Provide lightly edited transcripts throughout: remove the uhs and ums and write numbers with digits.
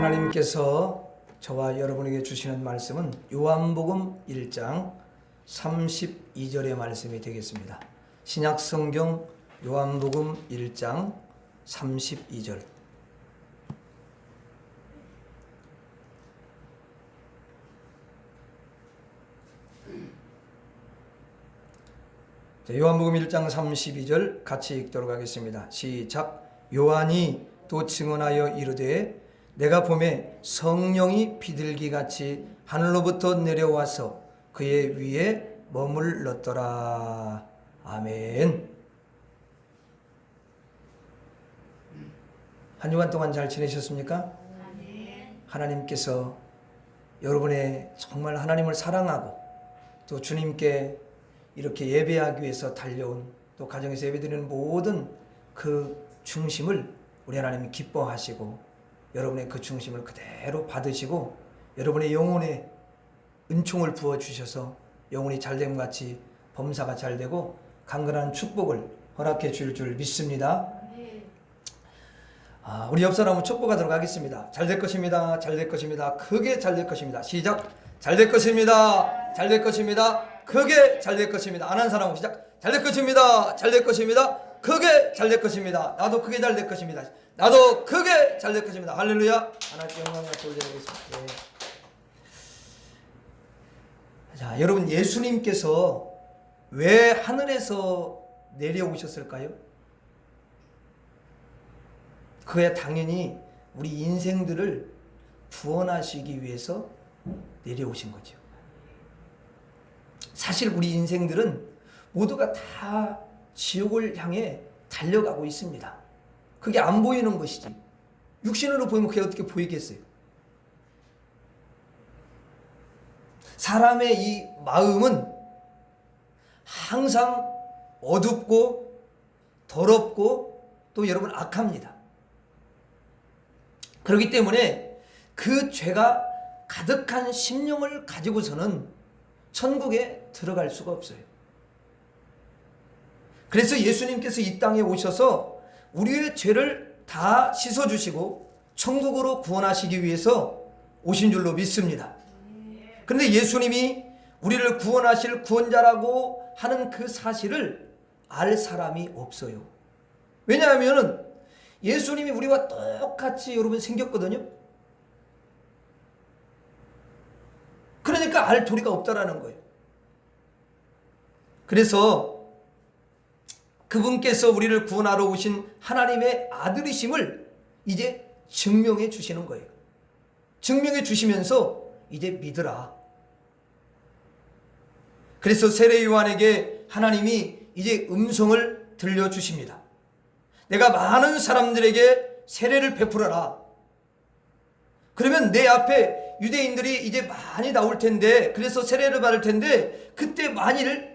하나님께서 저와 여러분에게 주시는 말씀은 요한복음 1장 32절의 말씀이 되겠습니다. 신약성경 요한복음 1장 32절. 요한복음 1장 32절 같이 읽도록 하겠습니다. 시작. 요한이 또 증언하여 이르되 내가 보매 성령이 비둘기같이 하늘로부터 내려와서 그의 위에 머물렀더라. 아멘. 한 주간 동안 잘 지내셨습니까? 하나님께서 여러분의 정말 하나님을 사랑하고 또 주님께 이렇게 예배하기 위해서 달려온, 또 가정에서 예배드리는 모든 그 중심을 우리 하나님이 기뻐하시고 여러분의 그 중심을 그대로 받으시고 여러분의 영혼에 은총을 부어주셔서 영혼이 잘됨같이 범사가 잘되고 강건한 축복을 허락해 줄 줄 믿습니다. 우리 옆 사람은 축복하도록 하겠습니다. 잘될 것입니다. 잘될 것입니다. 크게 잘될 것입니다. 시작. 잘될 것입니다. 잘될 것입니다. 크게 잘될 것입니다. 안 한 사람은 시작. 잘될 것입니다. 잘될 것입니다. 크게 잘될 것입니다. 나도 크게 잘될 것입니다. 나도 크게 잘될 것입니다. 할렐루야. 하나님께 영광과 돌려드리겠습니다. 네. 자, 여러분, 예수님께서 왜 하늘에서 내려오셨을까요? 그야 당연히 우리 인생들을 구원하시기 위해서 내려오신 거죠. 사실 우리 인생들은 모두가 다 지옥을 향해 달려가고 있습니다. 그게 안 보이는 것이지. 육신으로 보이면 그게 어떻게 보이겠어요? 사람의 이 마음은 항상 어둡고 더럽고 또 여러분 악합니다. 그렇기 때문에 그 죄가 가득한 심령을 가지고서는 천국에 들어갈 수가 없어요. 그래서 예수님께서 이 땅에 오셔서 우리의 죄를 다 씻어주시고 천국으로 구원하시기 위해서 오신 줄로 믿습니다. 그런데 예수님이 우리를 구원하실 구원자라고 하는 그 사실을 알 사람이 없어요. 왜냐하면 예수님이 우리와 똑같이 여러분 생겼거든요. 그러니까 알 도리가 없다라는 거예요. 그래서 그분께서 우리를 구원하러 오신 하나님의 아들이심을 이제 증명해 주시는 거예요. 증명해 주시면서 이제 믿으라. 그래서 세례 요한에게 하나님이 이제 음성을 들려주십니다. 내가 많은 사람들에게 세례를 베풀어라. 그러면 내 앞에 유대인들이 이제 많이 나올 텐데, 그래서 세례를 받을 텐데, 그때 만일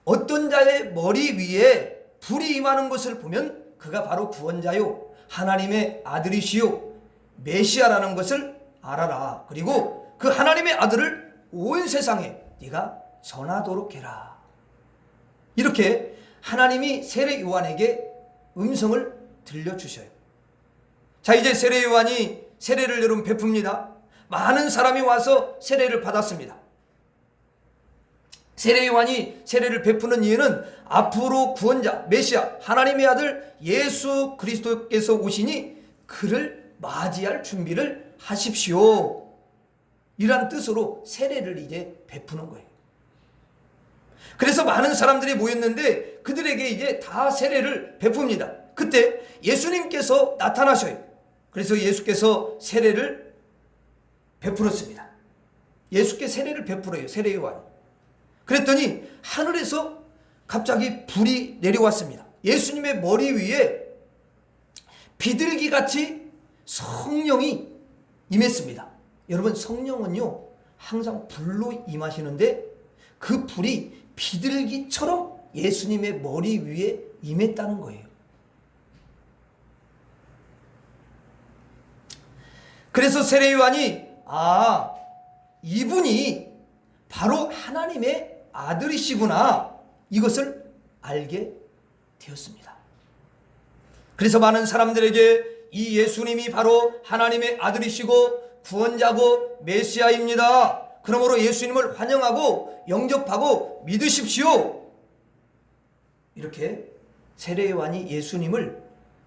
어떤 자의 머리 위에 불이 임하는 것을 보면 그가 바로 구원자요 하나님의 아들이시요 메시아라는 것을 알아라. 그리고 그 하나님의 아들을 온 세상에 네가 전하도록 해라. 이렇게 하나님이 세례 요한에게 음성을 들려주셔요. 자, 이제 세례 요한이 세례를 여러분 베풉니다. 많은 사람이 와서 세례를 받았습니다. 세례 요한이 세례를 베푸는 이유는 앞으로 구원자 메시아 하나님의 아들 예수 그리스도께서 오시니 그를 맞이할 준비를 하십시오. 이란 뜻으로 세례를 이제 베푸는 거예요. 그래서 많은 사람들이 모였는데 그들에게 이제 다 세례를 베풉니다. 그때 예수님께서 나타나셔요. 그래서 예수께서 세례를 베풀었습니다. 예수께 세례를 베풀어요. 세례 요한. 그랬더니 하늘에서 갑자기 불이 내려왔습니다. 예수님의 머리 위에 비둘기같이 성령이 임했습니다. 여러분, 성령은요 항상 불로 임하시는데 그 불이 비둘기처럼 예수님의 머리 위에 임했다는 거예요. 그래서 세례 요한이 이분이 바로 하나님의 아들이시구나, 이것을 알게 되었습니다. 그래서 많은 사람들에게 이 예수님이 바로 하나님의 아들이시고 구원자고 메시아입니다. 그러므로 예수님을 환영하고 영접하고 믿으십시오. 이렇게 세례 요한이 예수님을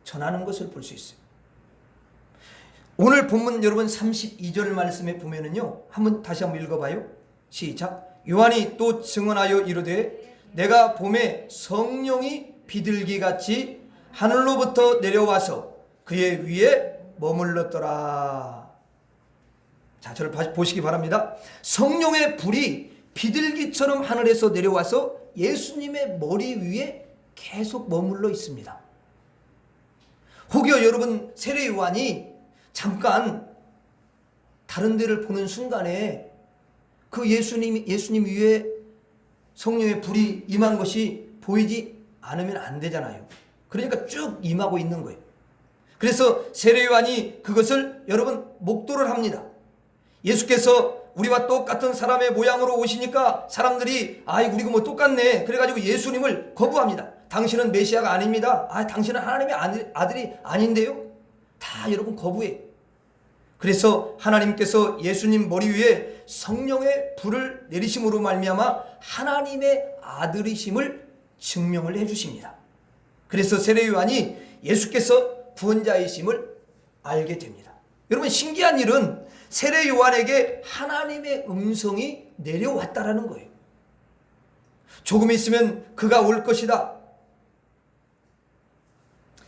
전하는 것을 볼 수 있어요. 오늘 본문 여러분 32절 말씀에 보면은요, 다시 한번 읽어봐요. 시작. 요한이 또 증언하여 이르되 내가 봄에 성령이 비둘기같이 하늘로부터 내려와서 그의 위에 머물렀더라. 자, 저를 보시기 바랍니다. 성령의 불이 비둘기처럼 하늘에서 내려와서 예수님의 머리 위에 계속 머물러 있습니다. 혹여 여러분 세례 요한이 잠깐 다른 데를 보는 순간에 그 예수님 위에 성령의 불이 임한 것이 보이지 않으면 안 되잖아요. 그러니까 쭉 임하고 있는 거예요. 그래서 세례 요한이 그것을 여러분 목도를 합니다. 예수께서 우리와 똑같은 사람의 모양으로 오시니까 사람들이 우리가 뭐 똑같네 그래가지고 예수님을 거부합니다. 당신은 메시아가 아닙니다. 당신은 하나님의 아들이 아닌데요. 다 여러분 거부해. 그래서 하나님께서 예수님 머리 위에 성령의 불을 내리심으로 말미암아 하나님의 아들이심을 증명을 해주십니다. 그래서 세례 요한이 예수께서 구원자이심을 알게 됩니다. 여러분 신기한 일은 세례 요한에게 하나님의 음성이 내려왔다라는 거예요. 조금 있으면 그가 올 것이다.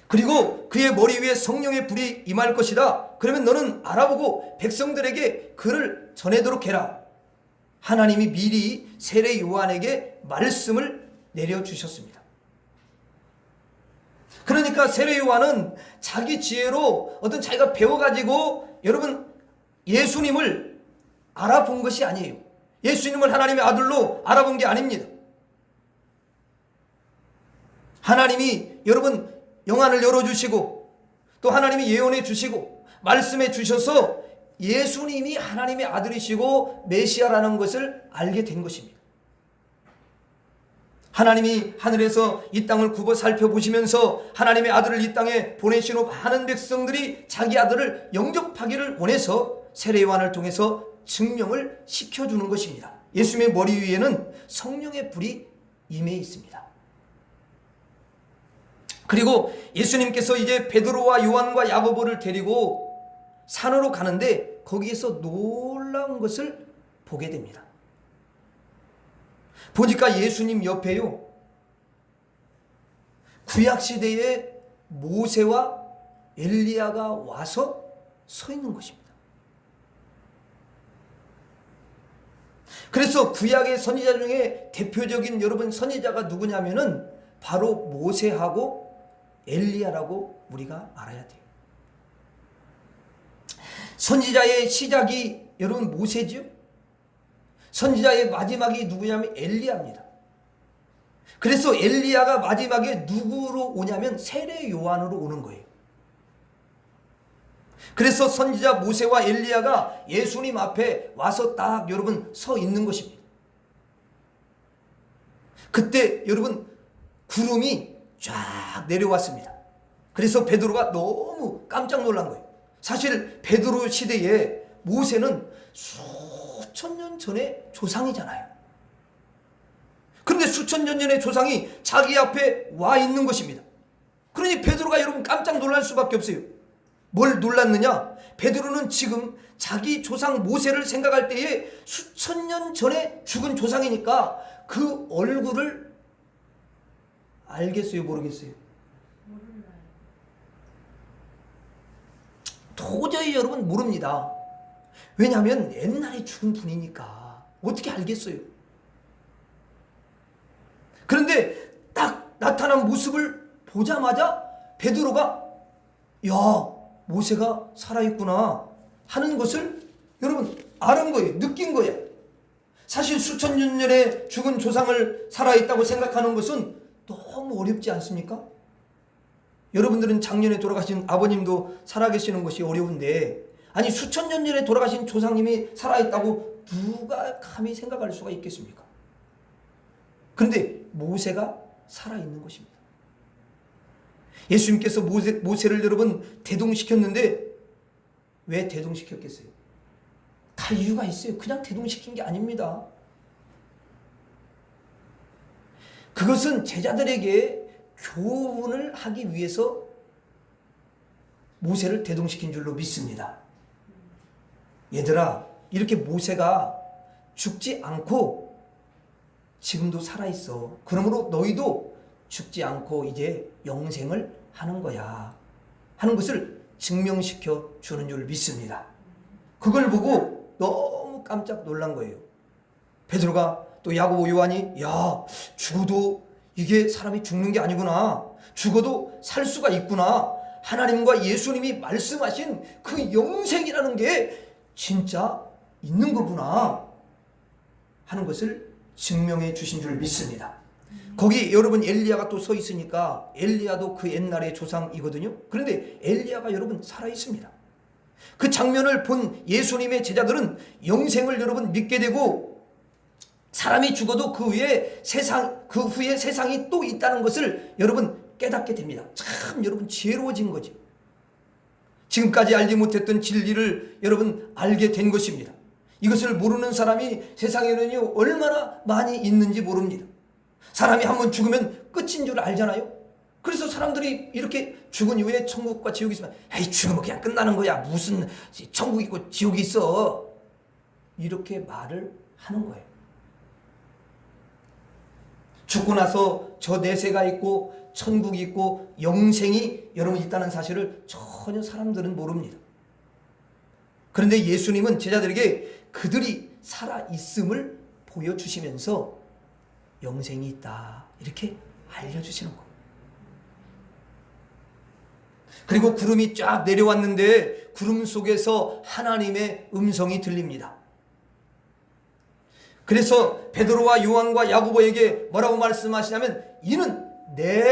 그리고 그의 머리 위에 성령의 불이 임할 것이다. 그러면 너는 알아보고 백성들에게 그를 전하도록 해라. 하나님이 미리 세례 요한에게 말씀을 내려주셨습니다. 그러니까 세례 요한은 자기 지혜로 어떤 자기가 배워가지고 여러분 예수님을 알아본 것이 아니에요. 예수님을 하나님의 아들로 알아본 게 아닙니다. 하나님이 여러분 영안을 열어주시고 또 하나님이 예언해 주시고 말씀해 주셔서 예수님이 하나님의 아들이시고 메시아라는 것을 알게 된 것입니다. 하나님이 하늘에서 이 땅을 굽어 살펴보시면서 하나님의 아들을 이 땅에 보내신 후 많은 백성들이 자기 아들을 영접하기를 원해서 세례 요한을 통해서 증명을 시켜주는 것입니다. 예수님의 머리 위에는 성령의 불이 임해 있습니다. 그리고 예수님께서 이제 베드로와 요한과 야고보를 데리고 산으로 가는데 거기에서 놀라운 것을 보게 됩니다. 보니까 예수님 옆에요, 구약시대에 모세와 엘리야가 와서 서 있는 것입니다. 그래서 구약의 선지자 중에 대표적인 여러분 선지자가 누구냐면은 바로 모세하고 엘리야라고 우리가 알아야 돼요. 선지자의 시작이 여러분 모세죠. 선지자의 마지막이 누구냐면 엘리야입니다. 그래서 엘리야가 마지막에 누구로 오냐면 세례 요한으로 오는 거예요. 그래서 선지자 모세와 엘리야가 예수님 앞에 와서 딱 여러분 서 있는 것입니다. 그때 여러분 구름이 쫙 내려왔습니다. 그래서 베드로가 너무 깜짝 놀란 거예요. 사실 베드로 시대에 모세는 수천 년 전의 조상이잖아요. 그런데 수천 년 전의 조상이 자기 앞에 와 있는 것입니다. 그러니 베드로가 여러분 깜짝 놀랄 수밖에 없어요. 뭘 놀랐느냐? 베드로는 지금 자기 조상 모세를 생각할 때에 수천 년 전에 죽은 조상이니까 그 얼굴을 알겠어요? 모르겠어요? 도저히 여러분 모릅니다. 왜냐하면 옛날에 죽은 분이니까 어떻게 알겠어요? 그런데 딱 나타난 모습을 보자마자 베드로가 야, 모세가 살아있구나 하는 것을 여러분 아는 거예요. 느낀 거예요. 사실 수천 년 전에 죽은 조상을 살아있다고 생각하는 것은 너무 어렵지 않습니까? 여러분들은 작년에 돌아가신 아버님도 살아계시는 것이 어려운데 아니 수천 년 전에 돌아가신 조상님이 살아있다고 누가 감히 생각할 수가 있겠습니까? 그런데 모세가 살아있는 것입니다. 예수님께서 모세를 여러분 대동시켰는데 왜 대동시켰겠어요? 다 이유가 있어요. 그냥 대동시킨 게 아닙니다. 그것은 제자들에게 교훈을 하기 위해서 모세를 대동시킨 줄로 믿습니다. 얘들아, 이렇게 모세가 죽지 않고 지금도 살아있어. 그러므로 너희도 죽지 않고 이제 영생을 하는 거야 하는 것을 증명시켜 주는 줄 믿습니다. 그걸 보고 너무 깜짝 놀란 거예요. 베드로가 또 야고보, 요한이 야, 죽어도 이게 사람이 죽는 게 아니구나. 죽어도 살 수가 있구나. 하나님과 예수님이 말씀하신 그 영생이라는 게 진짜 있는 거구나 하는 것을 증명해 주신 줄 믿습니다. 거기 여러분 엘리야가 또 서 있으니까 엘리야도 그 옛날의 조상이거든요. 그런데 엘리야가 여러분 살아 있습니다. 그 장면을 본 예수님의 제자들은 영생을 여러분 믿게 되고 사람이 죽어도 그 후에 세상이 또 있다는 것을 여러분 깨닫게 됩니다. 참 여러분 지혜로워진 거죠. 지금까지 알지 못했던 진리를 여러분 알게 된 것입니다. 이것을 모르는 사람이 세상에는요 얼마나 많이 있는지 모릅니다. 사람이 한번 죽으면 끝인 줄 알잖아요. 그래서 사람들이 이렇게 죽은 이후에 천국과 지옥이 있으면 에이 죽으면 그냥 끝나는 거야. 무슨 천국이 있고 지옥이 있어. 이렇게 말을 하는 거예요. 죽고 나서 저 내세가 있고 천국이 있고 영생이 여러분 있다는 사실을 전혀 사람들은 모릅니다. 그런데 예수님은 제자들에게 그들이 살아있음을 보여주시면서 영생이 있다 이렇게 알려주시는 거예요. 그리고 구름이 쫙 내려왔는데 구름 속에서 하나님의 음성이 들립니다. 그래서 베드로와 요한과 야고보에게 뭐라고 말씀하시냐면 이는 내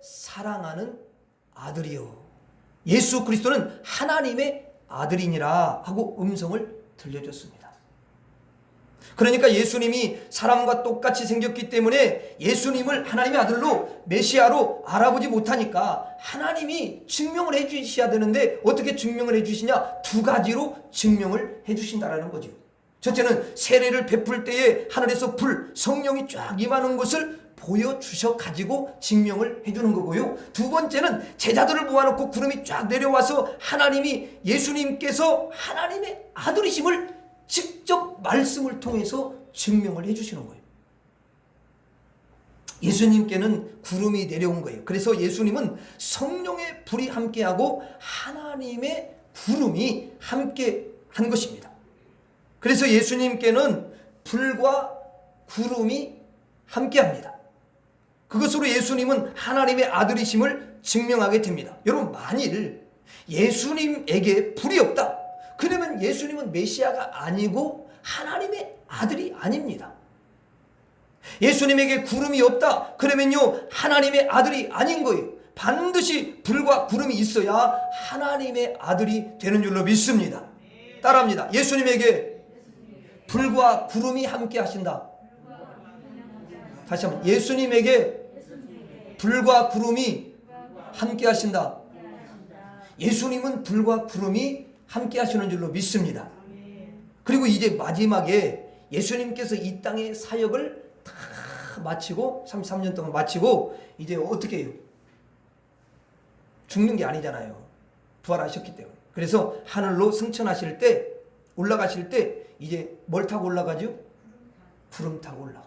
사랑하는 아들이요 예수 그리스도는 하나님의 아들이니라 하고 음성을 들려줬습니다. 그러니까 예수님이 사람과 똑같이 생겼기 때문에 예수님을 하나님의 아들로 메시아로 알아보지 못하니까 하나님이 증명을 해 주셔야 되는데 어떻게 증명을 해 주시냐? 두 가지로 증명을 해 주신다라는 거죠. 첫째는 세례를 베풀 때에 하늘에서 불, 성령이 쫙 임하는 것을 보여주셔 가지고 증명을 해주는 거고요. 두 번째는 제자들을 모아놓고 구름이 쫙 내려와서 하나님이 예수님께서 하나님의 아들이심을 직접 말씀을 통해서 증명을 해주시는 거예요. 예수님께는 구름이 내려온 거예요. 그래서 예수님은 성령의 불이 함께하고 하나님의 구름이 함께 한 것입니다. 그래서 예수님께는 불과 구름이 함께합니다. 그것으로 예수님은 하나님의 아들이심을 증명하게 됩니다. 여러분 만일 예수님에게 불이 없다 그러면 예수님은 메시아가 아니고 하나님의 아들이 아닙니다. 예수님에게 구름이 없다 그러면요 하나님의 아들이 아닌 거예요. 반드시 불과 구름이 있어야 하나님의 아들이 되는 줄로 믿습니다. 따라합니다. 예수님에게 불과 구름이 함께 하신다. 다시 한번 예수님에게 불과 구름이 함께 하신다. 예수님은 불과 구름이 함께 하시는 줄로 믿습니다. 그리고 이제 마지막에 예수님께서 이 땅의 사역을 다 마치고 33년 동안 마치고 이제 어떻게 해요? 죽는 게 아니잖아요. 부활하셨기 때문에. 그래서 하늘로 승천하실 때 올라가실 때 이제 뭘 타고 올라가죠? 구름 타고 올라가요.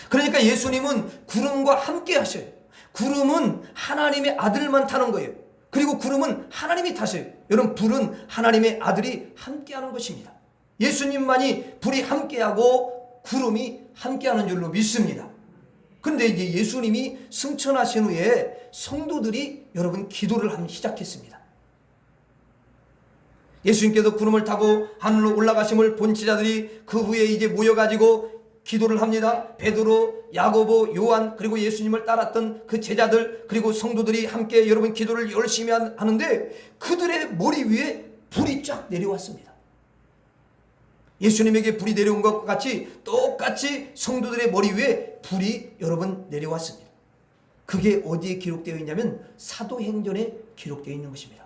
그러니까 예수님은 구름과 함께 하셔요. 구름은 하나님의 아들만 타는 거예요. 그리고 구름은 하나님이 타셔요. 여러분 불은 하나님의 아들이 함께하는 것입니다. 예수님만이 불이 함께하고 구름이 함께하는 줄로 믿습니다. 그런데 이제 예수님이 승천하신 후에 성도들이 여러분 기도를 하기 시작했습니다. 예수님께서 구름을 타고 하늘로 올라가심을 본 제자들이 그 후에 이제 모여가지고 기도를 합니다. 베드로, 야고보, 요한 그리고 예수님을 따랐던 그 제자들 그리고 성도들이 함께 여러분 기도를 열심히 하는데 그들의 머리 위에 불이 쫙 내려왔습니다. 예수님에게 불이 내려온 것과 같이 똑같이 성도들의 머리 위에 불이 여러분 내려왔습니다. 그게 어디에 기록되어 있냐면 사도행전에 기록되어 있는 것입니다.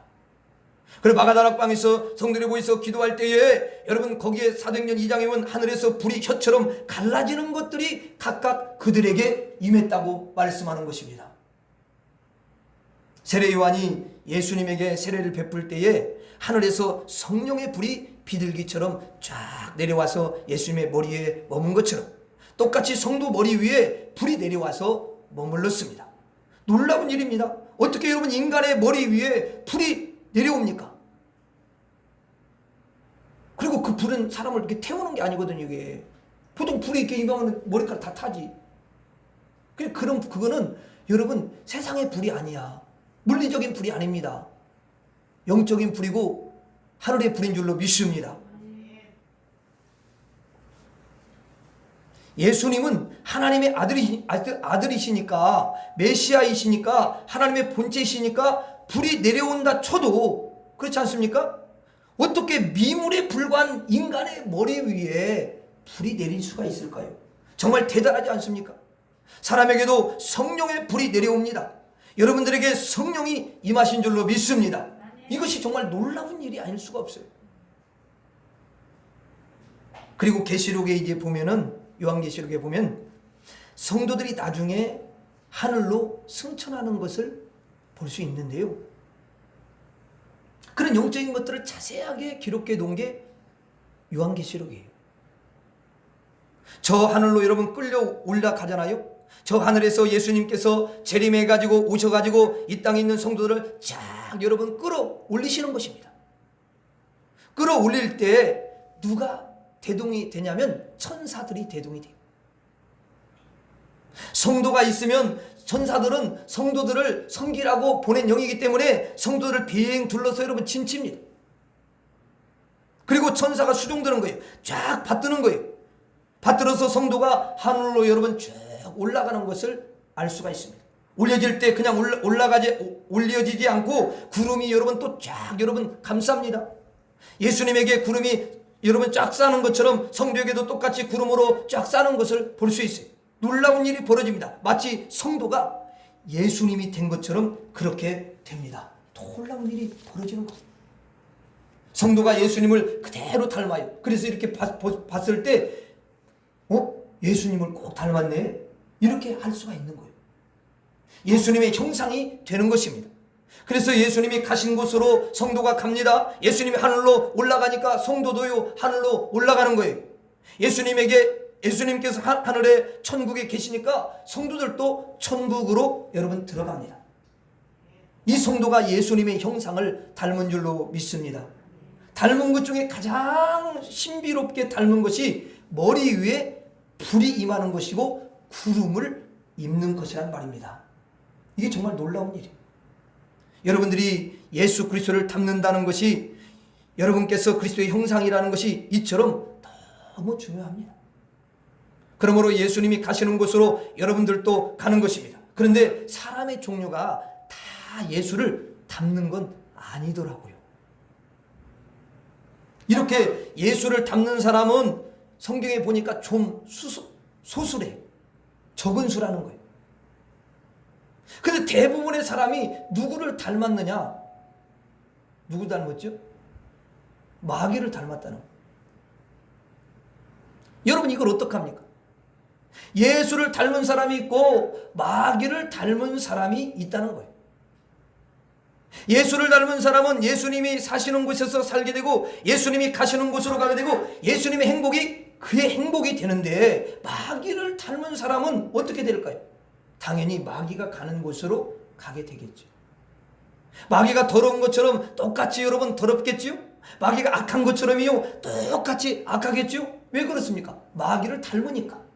그리고 마가다락방에서 성들이 모여서 기도할 때에 여러분 거기에 사도행전 2장에 보면 하늘에서 불이 혀처럼 갈라지는 것들이 각각 그들에게 임했다고 말씀하는 것입니다. 세례 요한이 예수님에게 세례를 베풀 때에 하늘에서 성령의 불이 비둘기처럼 쫙 내려와서 예수님의 머리에 머문 것처럼 똑같이 성도 머리 위에 불이 내려와서 머물렀습니다. 놀라운 일입니다. 어떻게 여러분 인간의 머리 위에 불이 내려옵니까? 그리고 그 불은 사람을 이렇게 태우는 게 아니거든요. 이게 보통 불이 이렇게 임하면 머리카락 다 타지. 그럼 그거는 여러분 세상의 불이 아니야. 물리적인 불이 아닙니다. 영적인 불이고 하늘의 불인 줄로 믿습니다. 예수님은 하나님의 아들이시니까, 메시아이시니까, 하나님의 본체이시니까 불이 내려온다 쳐도 그렇지 않습니까? 어떻게 미물에 불과한 인간의 머리 위에 불이 내릴 수가 있을까요? 정말 대단하지 않습니까? 사람에게도 성령의 불이 내려옵니다. 여러분들에게 성령이 임하신 줄로 믿습니다. 이것이 정말 놀라운 일이 아닐 수가 없어요. 그리고 계시록에 이제 보면은, 요한계시록에 보면 성도들이 나중에 하늘로 승천하는 것을 볼 수 있는데요. 그런 영적인 것들을 자세하게 기록해 놓은 게 요한계시록이에요. 저 하늘로 여러분 끌려 올라가잖아요. 저 하늘에서 예수님께서 재림해 가지고 오셔가지고 이 땅에 있는 성도들을 쫙 여러분 끌어올리시는 것입니다. 끌어올릴 때 누가 대동이 되냐면 천사들이 대동이 돼요. 성도가 있으면 천사들은 성도들을 섬기라고 보낸 영이기 때문에 성도들을 비행 둘러서 여러분 진칩니다. 그리고 천사가 수종드는 거예요. 쫙 받드는 거예요. 받들어서 성도가 하늘로 여러분 쭉 올라가는 것을 알 수가 있습니다. 올려질 때 그냥 올려지지 않고 구름이 여러분 또 쫙 여러분 감쌉니다. 예수님에게 구름이 여러분 쫙 싸는 것처럼 성도에게도 똑같이 구름으로 쫙 싸는 것을 볼 수 있어요. 놀라운 일이 벌어집니다. 마치 성도가 예수님이 된 것처럼 그렇게 됩니다. 놀라운 일이 벌어지는 거예요. 성도가 예수님을 그대로 닮아요. 그래서 이렇게 봤을 때 예수님을 꼭 닮았네, 이렇게 할 수가 있는 거예요. 예수님의 형상이 되는 것입니다. 그래서 예수님이 가신 곳으로 성도가 갑니다. 예수님이 하늘로 올라가니까 성도도요 하늘로 올라가는 거예요. 예수님께서 하늘에 천국에 계시니까 성도들도 천국으로 여러분 들어갑니다. 이 성도가 예수님의 형상을 닮은 줄로 믿습니다. 닮은 것 중에 가장 신비롭게 닮은 것이 머리 위에 불이 임하는 것이고 구름을 입는 것이란 말입니다. 이게 정말 놀라운 일이에요. 여러분들이 예수 그리스도를 닮는다는 것이, 여러분께서 그리스도의 형상이라는 것이 이처럼 너무 중요합니다. 그러므로 예수님이 가시는 곳으로 여러분들도 가는 것입니다. 그런데 사람의 종류가 다 예수를 닮는 건 아니더라고요. 이렇게 예수를 닮는 사람은 성경에 보니까 좀 소수래요. 적은 수라는 거예요. 근데 대부분의 사람이 누구를 닮았느냐? 누구 닮았죠? 마귀를 닮았다는 거예요. 여러분 이걸 어떡합니까? 예수를 닮은 사람이 있고 마귀를 닮은 사람이 있다는 거예요. 예수를 닮은 사람은 예수님이 사시는 곳에서 살게 되고 예수님이 가시는 곳으로 가게 되고 예수님의 행복이 그의 행복이 되는데, 마귀를 닮은 사람은 어떻게 될까요? 당연히 마귀가 가는 곳으로 가게 되겠죠. 마귀가 더러운 것처럼 똑같이 여러분 더럽겠지요? 마귀가 악한 것처럼요 똑같이 악하겠죠? 왜 그렇습니까? 마귀를 닮으니까.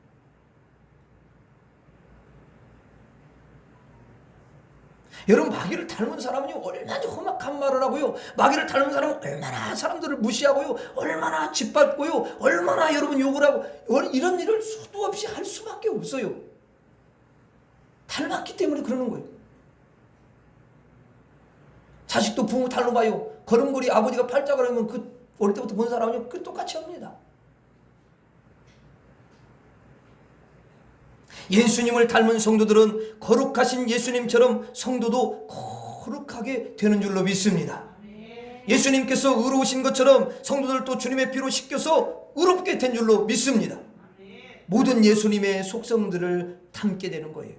여러분 마귀를 닮은 사람은요 얼마나 험악한 말을 하고요, 마귀를 닮은 사람은 얼마나 사람들을 무시하고요, 얼마나 짓밟고요, 얼마나 여러분 욕을 하고, 이런 일을 수도 없이 할 수밖에 없어요. 닮았기 때문에 그러는 거예요. 자식도 부모 닮아봐요. 걸음걸이 아버지가 팔자가 그러면 그 어릴 때부터 본 사람은요 그 똑같이 합니다. 예수님을 닮은 성도들은 거룩하신 예수님처럼 성도도 거룩하게 되는 줄로 믿습니다. 예수님께서 의로우신 것처럼 성도들도 주님의 피로 씻겨서 의롭게 된 줄로 믿습니다. 모든 예수님의 속성들을 담게 되는 거예요.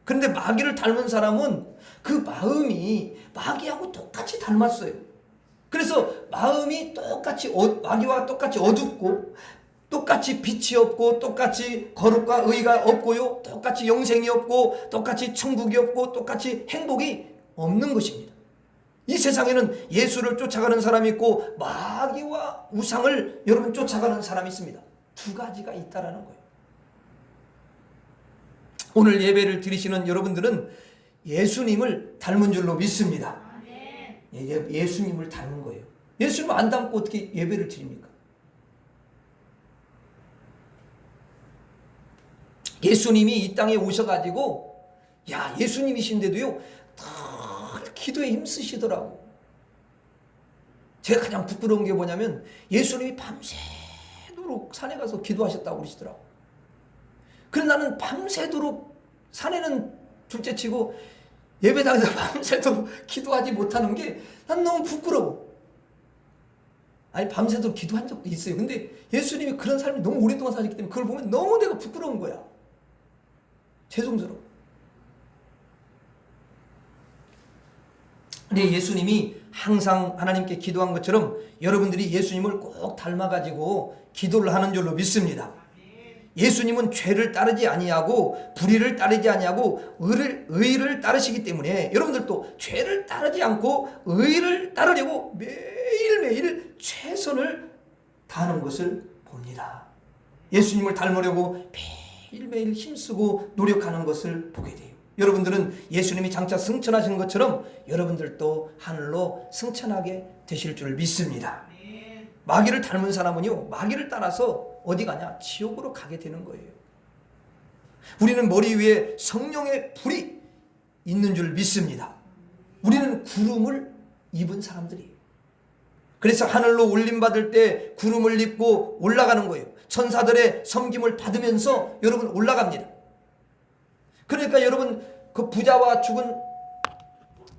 그런데 마귀를 닮은 사람은 그 마음이 마귀하고 똑같이 닮았어요. 그래서 마음이 똑같이 마귀와 똑같이 어둡고 똑같이 빛이 없고 똑같이 거룩과 의가 없고요, 똑같이 영생이 없고 똑같이 천국이 없고 똑같이 행복이 없는 것입니다. 이 세상에는 예수를 쫓아가는 사람이 있고 마귀와 우상을 여러분 쫓아가는 사람이 있습니다. 두 가지가 있다라는 거예요. 오늘 예배를 드리시는 여러분들은 예수님을 닮은 줄로 믿습니다. 예수님을 닮은 거예요. 예수님을 안 닮고 어떻게 예배를 드립니까? 예수님이 이 땅에 오셔가지고 예수님이신데도요 늘 기도에 힘쓰시더라고. 제가 가장 부끄러운 게 뭐냐면 예수님이 밤새도록 산에 가서 기도하셨다고 그러시더라고. 그래서 나는 밤새도록 산에는 둘째치고 예배당에서 밤새도록 기도하지 못하는 게 난 너무 부끄러워. 아니 밤새도록 기도한 적도 있어요. 근데 예수님이 그런 삶을 너무 오랫동안 사셨기 때문에 그걸 보면 너무 내가 부끄러운 거야. 죄송스러워. 근데 예수님이 항상 하나님께 기도한 것처럼 여러분들이 예수님을 꼭 닮아가지고 기도를 하는 줄로 믿습니다. 예수님은 죄를 따르지 아니하고 불의를 따르지 아니하고 의를 따르시기 때문에 여러분들도 죄를 따르지 않고 의를 따르려고 매일매일 최선을 다하는 것을 봅니다. 예수님을 닮으려고 매일매일 힘쓰고 노력하는 것을 보게 돼요. 여러분들은 예수님이 장차 승천하신 것처럼 여러분들도 하늘로 승천하게 되실 줄 믿습니다. 마귀를 닮은 사람은요, 마귀를 따라서 어디 가냐? 지옥으로 가게 되는 거예요. 우리는 머리 위에 성령의 불이 있는 줄 믿습니다. 우리는 구름을 입은 사람들이에요. 그래서 하늘로 올림받을 때 구름을 입고 올라가는 거예요. 천사들의 섬김을 받으면서 여러분 올라갑니다. 그러니까 여러분 그 부자와 죽은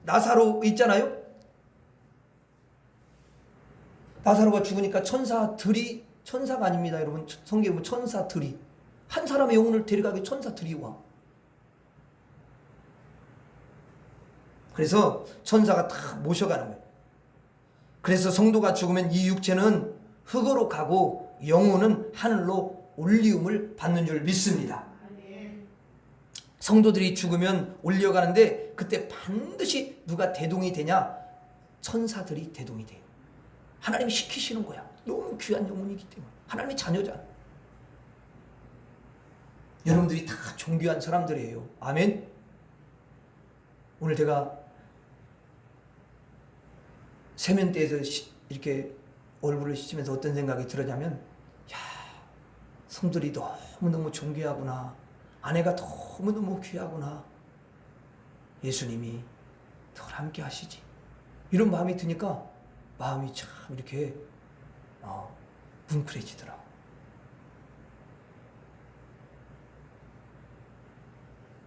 나사로 있잖아요. 나사로가 죽으니까 천사가 아닙니다. 여러분 성경에 보면 천사들이 한 사람의 영혼을 데려가기 천사들이 와. 그래서 천사가 다 모셔가는 거예요. 그래서 성도가 죽으면 이 육체는 흙으로 가고 영혼은 하늘로 올리움을 받는 줄 믿습니다. 성도들이 죽으면 올려가는데 그때 반드시 누가 대동이 되냐? 천사들이 대동이 돼요. 하나님이 시키시는 거야. 너무 귀한 영혼이기 때문에. 하나님의 자녀잖아. 여러분들이 다 존귀한 사람들이에요. 아멘. 오늘 제가 세면대에서 이렇게 얼굴을 씻으면서 어떤 생각이 들었냐면, 성들이 너무너무 존귀하구나. 아내가 너무너무 귀하구나. 예수님이 늘 함께 하시지. 이런 마음이 드니까 마음이 참 이렇게 뭉클해지더라고.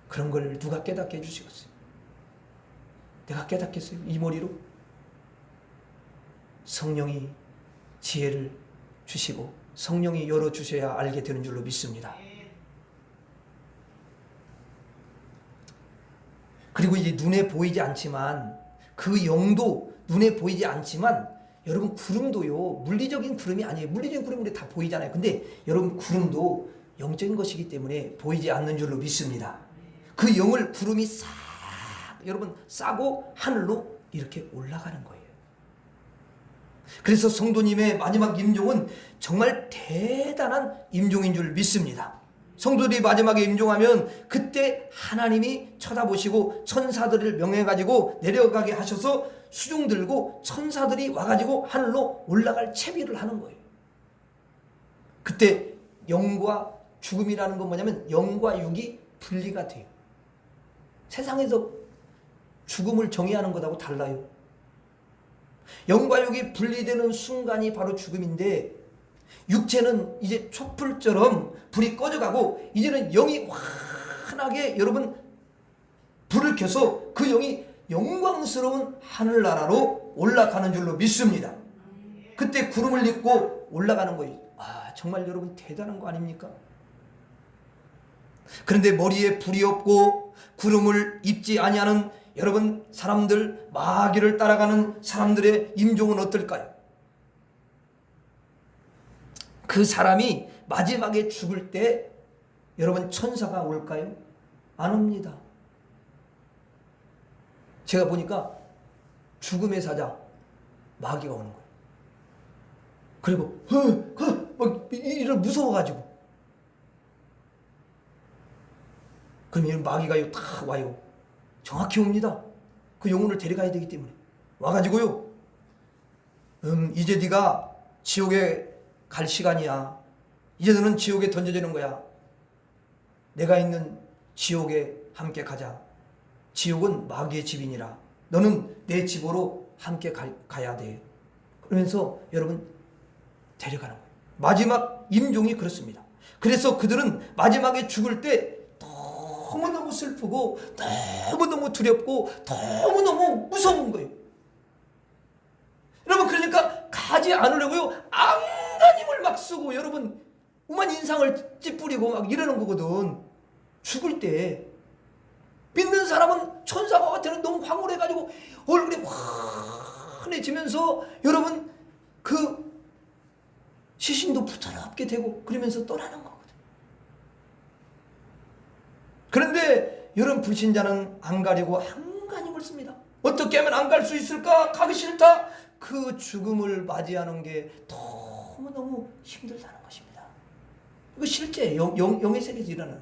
그런 걸 누가 깨닫게 해주시겠어요? 내가 깨닫겠어요? 이 머리로? 성령이 지혜를 주시고 성령이 열어주셔야 알게 되는 줄로 믿습니다. 그리고 이제 눈에 보이지 않지만 그 영도 눈에 보이지 않지만 여러분 구름도요, 물리적인 구름이 아니에요. 물리적인 구름은 우리 다 보이잖아요. 근데 여러분 구름도 영적인 것이기 때문에 보이지 않는 줄로 믿습니다. 그 영을 구름이 여러분 싸고 하늘로 이렇게 올라가는 거예요. 그래서 성도님의 마지막 임종은 정말 대단한 임종인 줄 믿습니다. 성도들이 마지막에 임종하면 그때 하나님이 쳐다보시고 천사들을 명해가지고 내려가게 하셔서 수중 들고 천사들이 와가지고 하늘로 올라갈 채비를 하는 거예요. 그때 영과 죽음이라는 건 뭐냐면 영과 육이 분리가 돼요. 세상에서 죽음을 정의하는 것하고 달라요. 영과 육이 분리되는 순간이 바로 죽음인데 육체는 이제 촛불처럼 불이 꺼져가고 이제는 영이 환하게 여러분 불을 켜서 그 영이 영광스러운 하늘나라로 올라가는 줄로 믿습니다. 그때 구름을 입고 올라가는 거예요. 아, 정말 여러분 대단한 거 아닙니까? 그런데 머리에 불이 없고 구름을 입지 아니하는 여러분 사람들, 마귀를 따라가는 사람들의 임종은 어떨까요? 그 사람이 마지막에 죽을 때 여러분 천사가 올까요? 안 옵니다. 제가 보니까 죽음의 사자 마귀가 오는 거예요. 그리고 막 이를 무서워가지고 그러면 마귀가 다 와요. 정확히 옵니다. 그 영혼을 데려가야 되기 때문에 와가지고요. 이제 네가 지옥에 갈 시간이야. 이제 너는 지옥에 던져지는 거야. 내가 있는 지옥에 함께 가자. 지옥은 마귀의 집이니라. 너는 내 집으로 함께 가야 돼. 그러면서 여러분 데려가는 거예요. 마지막 임종이 그렇습니다. 그래서 그들은 마지막에 죽을 때 너무너무 슬프고 너무너무 두렵고 너무너무 무서운 거예요. 여러분 그러니까 가지 않으려고요. 안간힘을 막 쓰고 여러분 오만 인상을 찌푸리고 막 이러는 거거든. 죽을 때 믿는 사람은 천사가 같아는 너무 황홀해가지고 얼굴이 환해지면서 여러분 그 시신도 부드럽게 되고 그러면서 떠나는 거거든. 그런데 여러분 불신자는 안 가려고 안간힘을 씁니다. 어떻게 하면 안 갈 수 있을까? 가기 싫다. 그 죽음을 맞이하는 게 너무너무 힘들다는 것입니다. 이거 실제 영의 세계에서 일어나는.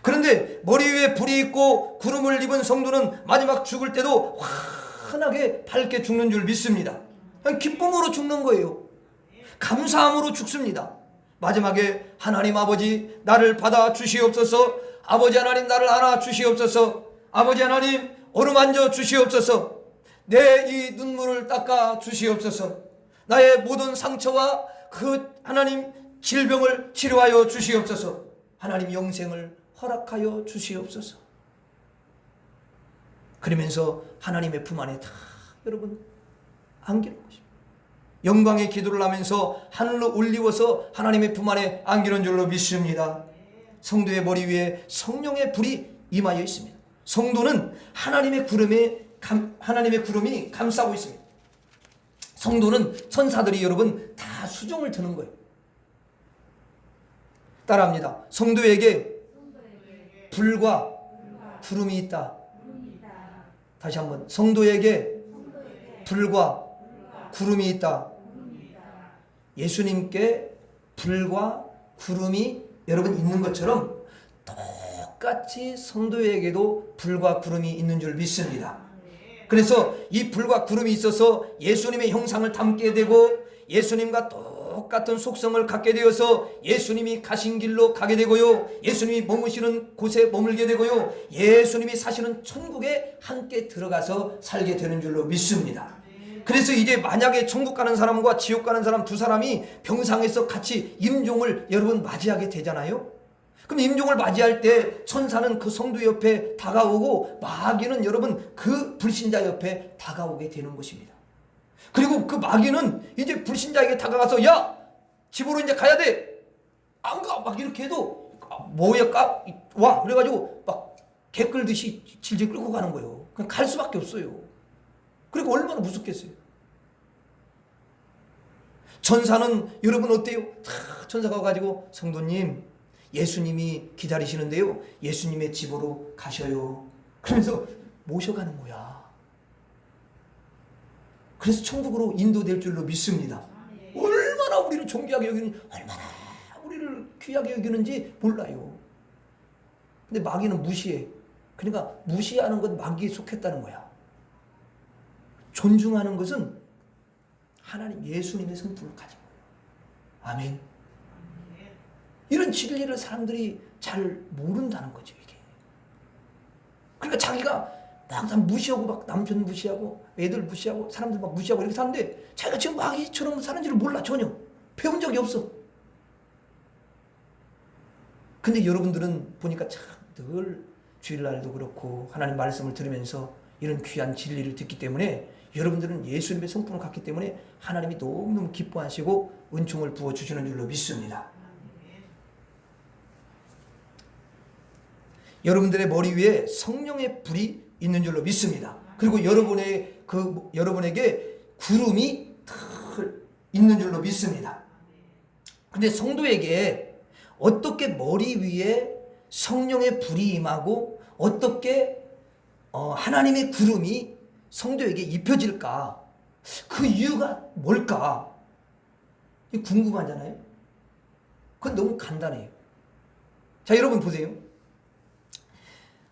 그런데 머리 위에 불이 있고 구름을 입은 성도는 마지막 죽을 때도 환하게 밝게 죽는 줄 믿습니다. 그냥 기쁨으로 죽는 거예요. 감사함으로 죽습니다. 마지막에 하나님 아버지 나를 받아 주시옵소서. 아버지 하나님 나를 안아 주시옵소서. 아버지 하나님 어루만져 주시옵소서. 내 이 눈물을 닦아 주시옵소서. 나의 모든 상처와 그 하나님 질병을 치료하여 주시옵소서. 하나님 영생을 허락하여 주시옵소서. 그러면서 하나님의 품 안에 다 여러분 안기는 것입니다. 영광의 기도를 하면서 하늘로 올리워서 하나님의 품 안에 안기는 줄로 믿습니다. 성도의 머리 위에 성령의 불이 임하여 있습니다. 성도는 하나님의 구름이 감싸고 있습니다. 성도는 천사들이 여러분 다 수종을 드는 거예요. 따라합니다. 성도에게 불과 구름이 있다. 다시 한번 성도에게 불과 구름이 있다. 예수님께 불과 구름이 여러분 있는 것처럼 똑같이 성도에게도 불과 구름이 있는 줄 믿습니다. 그래서 이 불과 구름이 있어서 예수님의 형상을 담게 되고 예수님과 똑같은 속성을 갖게 되어서 예수님이 가신 길로 가게 되고요. 예수님이 머무시는 곳에 머물게 되고요. 예수님이 사시는 천국에 함께 들어가서 살게 되는 줄로 믿습니다. 그래서 이제 만약에 천국 가는 사람과 지옥 가는 사람 두 사람이 병상에서 같이 임종을 여러분 맞이하게 되잖아요. 그럼 임종을 맞이할 때 천사는 그 성도 옆에 다가오고 마귀는 여러분 그 불신자 옆에 다가오게 되는 것입니다. 그리고 그 마귀는 이제 불신자에게 다가가서 야 집으로 이제 가야 돼. 안 가. 막 이렇게 해도 뭐야 와 그래가지고 막 개 끌듯이 질질 끌고 가는 거예요. 그냥 갈 수밖에 없어요. 그리고 얼마나 무섭겠어요. 천사는 여러분 어때요? 천사가 와가지고 성도님 예수님이 기다리시는데요. 예수님의 집으로 가셔요. 그러면서 모셔가는 거야. 그래서 천국으로 인도될 줄로 믿습니다. 얼마나 우리를 존귀하게 여기는지 얼마나 우리를 귀하게 여기는지 몰라요. 근데 마귀는 무시해. 그러니까 무시하는 건 마귀에 속했다는 거야. 존중하는 것은 하나님 예수님의 성품을 가진 거예요. 아멘. 이런 진리를 사람들이 잘 모른다는 거죠, 이게. 그러니까 자기가 막 다 무시하고 막 남편 무시하고 애들 무시하고 사람들 막 무시하고 이렇게 사는데 자기가 지금 마귀처럼 사는지를 몰라. 전혀 배운 적이 없어. 근데 여러분들은 보니까 참 늘 주일날도 그렇고 하나님 말씀을 들으면서 이런 귀한 진리를 듣기 때문에 여러분들은 예수님의 성품을 갖기 때문에 하나님이 너무너무 기뻐하시고 은총을 부어주시는 줄로 믿습니다. 여러분들의 머리 위에 성령의 불이 있는 줄로 믿습니다. 그리고 여러분에게 구름이 있는 줄로 믿습니다. 근데 성도에게 어떻게 머리 위에 성령의 불이 임하고 어떻게 하나님의 구름이 성도에게 입혀질까? 그 이유가 뭘까? 이게 궁금하잖아요. 그건 너무 간단해요. 자, 여러분 보세요.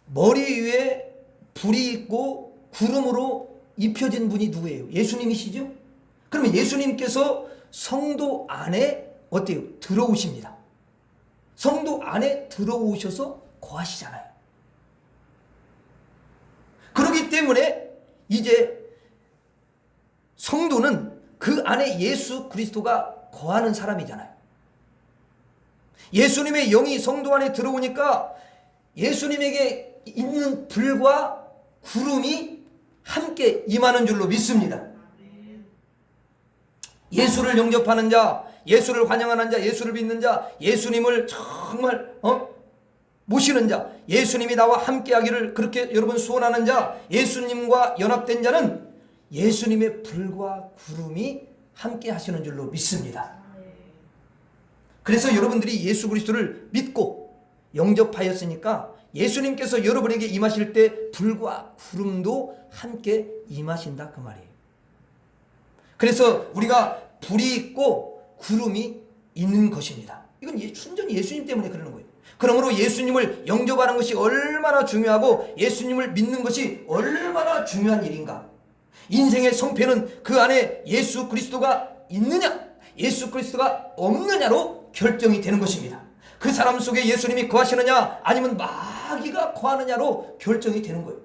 머리 위에 불이 있고 구름으로 입혀진 분이 누구예요? 예수님이시죠? 그러면 예수님께서 성도 안에 어때요? 들어오십니다. 성도 안에 들어오셔서 거하시잖아요. 그렇기 때문에 이제 성도는 그 안에 예수 그리스도가 거하는 사람이잖아요. 예수님의 영이 성도 안에 들어오니까 예수님에게 있는 불과 구름이 함께 임하는 줄로 믿습니다. 예수를 영접하는 자, 예수를 환영하는 자, 예수를 믿는 자, 예수님을 정말 모시는 자, 예수님이 나와 함께 하기를 그렇게 여러분 소원하는 자, 예수님과 연합된 자는 예수님의 불과 구름이 함께 하시는 줄로 믿습니다. 그래서 여러분들이 예수 그리스도를 믿고 영접하였으니까 예수님께서 여러분에게 임하실 때 불과 구름도 함께 임하신다 그 말이에요. 그래서 우리가 불이 있고 구름이 있는 것입니다. 이건 순전히 예수님 때문에 그러는 거예요. 그러므로 예수님을 영접하는 것이 얼마나 중요하고 예수님을 믿는 것이 얼마나 중요한 일인가. 인생의 성패는 그 안에 예수 그리스도가 있느냐 예수 그리스도가 없느냐로 결정이 되는 것입니다. 그 사람 속에 예수님이 거하시느냐 아니면 마귀가 거하느냐로 결정이 되는 거예요.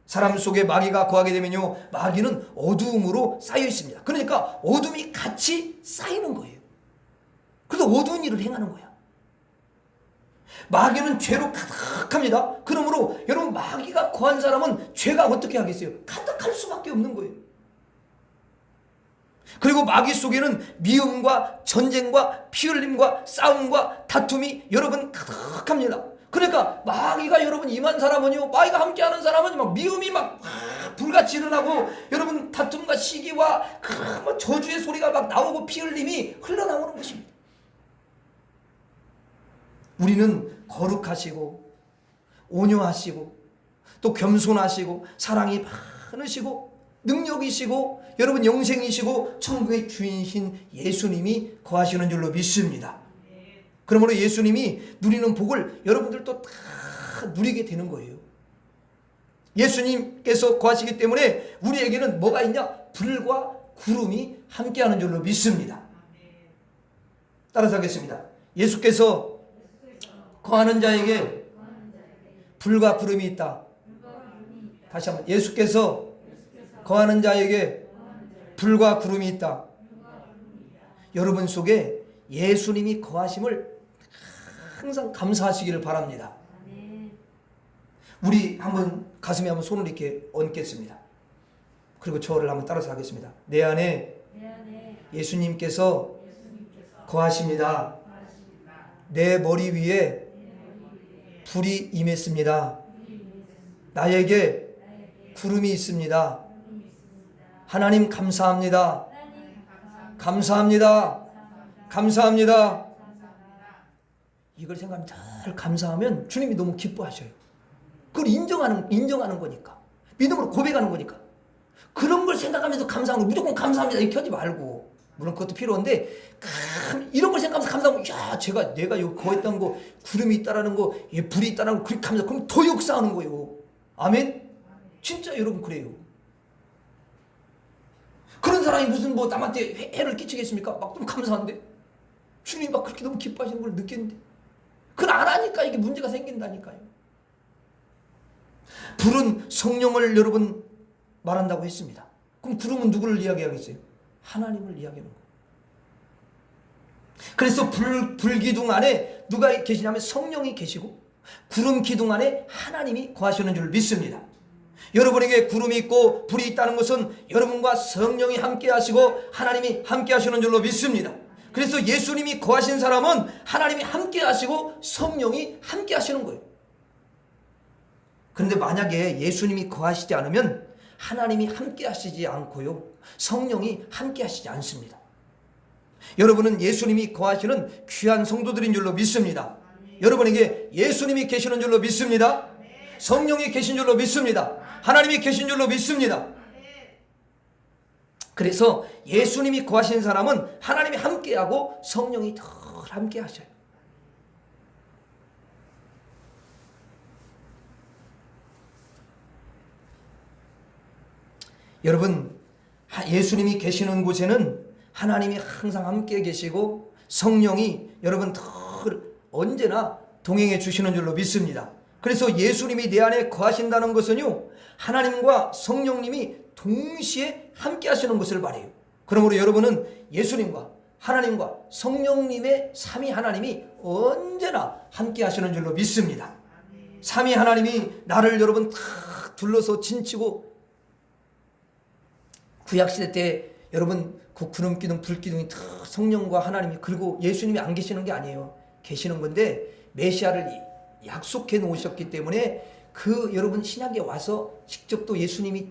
사람 속에 마귀가 거하게 되면요, 마귀는 어두움으로 쌓여 있습니다. 그러니까 어둠이 같이 쌓이는 거예요. 그래서 어두운 일을 행하는 거야. 마귀는 죄로 가득합니다. 그러므로 여러분 마귀가 거한 사람은 죄가 어떻게 하겠어요? 가득할 수밖에 없는 거예요. 그리고 마귀 속에는 미움과 전쟁과 피 흘림과 싸움과 다툼이 여러분 가득합니다. 그러니까 마귀가 여러분 임한 사람은요, 마귀가 함께하는 사람은 막 미움이 막 불같이 일어나고 여러분 다툼과 시기와 뭐 저주의 소리가 막 나오고 피 흘림이 흘러나오는 것입니다. 우리는 거룩하시고 온유하시고 또 겸손하시고 사랑이 많으시고 능력이시고 여러분 영생이시고 천국의 주인이신 예수님이 거하시는 줄로 믿습니다. 그러므로 예수님이 누리는 복을 여러분들도 다 누리게 되는 거예요. 예수님께서 거하시기 때문에 우리에게는 뭐가 있냐? 불과 구름이 함께하는 줄로 믿습니다. 따라서 하겠습니다. 예수께서 거하는 자에게 불과 구름이 있다. 다시 한번, 예수께서 거하는 자에게 불과 구름이 있다. 여러분 속에 예수님이 거하심을 항상 감사하시기를 바랍니다. 우리 한번 가슴에 한번 손을 이렇게 얹겠습니다. 그리고 저를 한번 따라서 하겠습니다. 내 안에 예수님께서 거하십니다. 내 머리 위에 불이 임했습니다. 나에게 구름이 있습니다. 하나님 감사합니다. 감사합니다. 감사합니다. 이걸 생각하면 잘 감사하면 주님이 너무 기뻐하셔요. 그걸 인정하는 거니까. 믿음으로 고백하는 거니까. 그런 걸 생각하면서 감사하는 거, 무조건 감사합니다 이렇게 하지 말고, 물론 그것도 필요한데 이런 걸 생각하면서 감사하고, 야 내가 이거 거했던 거, 구름이 있다라는 거, 불이 있다라는 거 그렇게 감사, 그럼 더 역사하는 거예요. 아멘? 진짜 여러분 그래요. 그런 사람이 무슨 뭐 남한테 해를 끼치겠습니까? 막 좀 감사한데 주님이 막 그렇게 너무 기뻐하시는 걸 느꼈는데 그걸 안 하니까 이게 문제가 생긴다니까요. 불은 성령을 여러분 말한다고 했습니다. 그럼 구름은 누구를 이야기하겠어요? 하나님을 이야기하는 거예요. 그래서 불기둥 안에 누가 계시냐면 성령이 계시고 구름 기둥 안에 하나님이 거하시는 줄 믿습니다. 여러분에게 구름이 있고 불이 있다는 것은 여러분과 성령이 함께 하시고 하나님이 함께 하시는 줄로 믿습니다. 그래서 예수님이 거하신 사람은 하나님이 함께 하시고 성령이 함께 하시는 거예요. 그런데 만약에 예수님이 거하시지 않으면 하나님이 함께 하시지 않고요, 성령이 함께 하시지 않습니다. 여러분은 예수님이 거하시는 귀한 성도들인 줄로 믿습니다. 여러분에게 예수님이 계시는 줄로 믿습니다. 성령이 계신 줄로 믿습니다. 하나님이 계신 줄로 믿습니다. 그래서 예수님이 거하신 사람은 하나님이 함께하고 성령이 더 함께 하셔요. 여러분, 예수님이 계시는 곳에는 하나님이 항상 함께 계시고 성령이 여러분 더 언제나 동행해 주시는 줄로 믿습니다. 그래서 예수님이 내 안에 거하신다는 것은요, 하나님과 성령님이 동시에 함께 하시는 것을 말해요. 그러므로 여러분은 예수님과 하나님과 성령님의 삼위 하나님이 언제나 함께 하시는 줄로 믿습니다. 삼위 하나님이 나를 여러분 탁 둘러서 진치고, 구약시대 때 여러분 그 구름 기둥 불 기둥이 탁 성령과 하나님이, 그리고 예수님이 안 계시는 게 아니에요. 계시는 건데 메시아를 약속해 놓으셨기 때문에 그 여러분 신약에 와서 직접 또 예수님이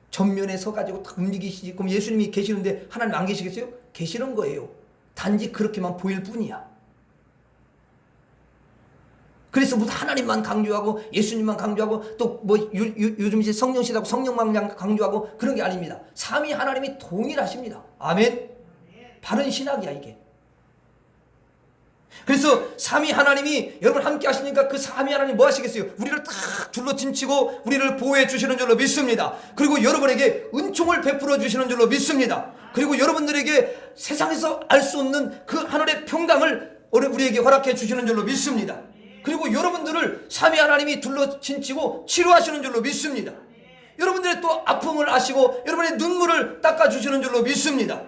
전면에 서가지고 딱 움직이시지. 그럼 예수님이 계시는데 하나님 안 계시겠어요? 계시는 거예요. 단지 그렇게만 보일 뿐이야. 그래서 무슨 하나님만 강조하고 예수님만 강조하고 또 뭐 요즘 이제 성령시다고 성령만 강조하고 그런 게 아닙니다. 삼위 하나님이 동일하십니다. 아멘. 바른 신학이야 이게. 그래서 삼위 하나님이 여러분 함께 하시니까 그 삼위 하나님 뭐 하시겠어요? 우리를 딱 둘러 진치고 우리를 보호해 주시는 줄로 믿습니다. 그리고 여러분에게 은총을 베풀어 주시는 줄로 믿습니다. 그리고 여러분들에게 세상에서 알 수 없는 그 하늘의 평강을 우리에게 허락해 주시는 줄로 믿습니다. 그리고 여러분들을 삼위 하나님이 둘러 진치고 치료하시는 줄로 믿습니다. 여러분들의 또 아픔을 아시고 여러분의 눈물을 닦아주시는 줄로 믿습니다.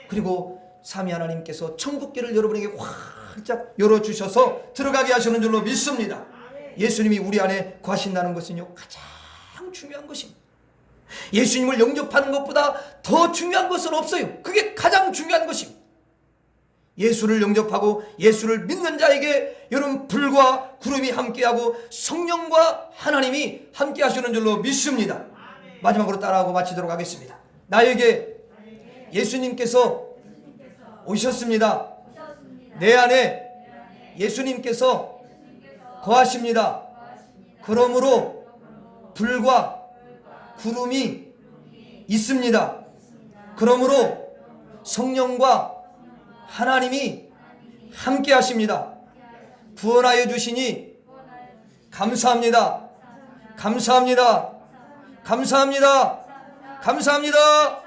그리고 삼위 하나님께서 천국길을 여러분에게 활짝 열어주셔서 들어가게 하시는 줄로 믿습니다. 예수님이 우리 안에 거하신다는 것은요, 가장 중요한 것입니다. 예수님을 영접하는 것보다 더 중요한 것은 없어요. 그게 가장 중요한 것입니다. 예수를 영접하고 예수를 믿는 자에게 여러분 불과 구름이 함께하고 성령과 하나님이 함께 하시는 줄로 믿습니다. 마지막으로 따라하고 마치도록 하겠습니다. 나에게 예수님께서 오셨습니다. 내 안에 예수님께서 거하십니다. 그러므로 불과 구름이 있습니다. 그러므로 성령과 하나님이 함께 하십니다. 구원하여 주시니 감사합니다. 감사합니다. 감사합니다. 감사합니다.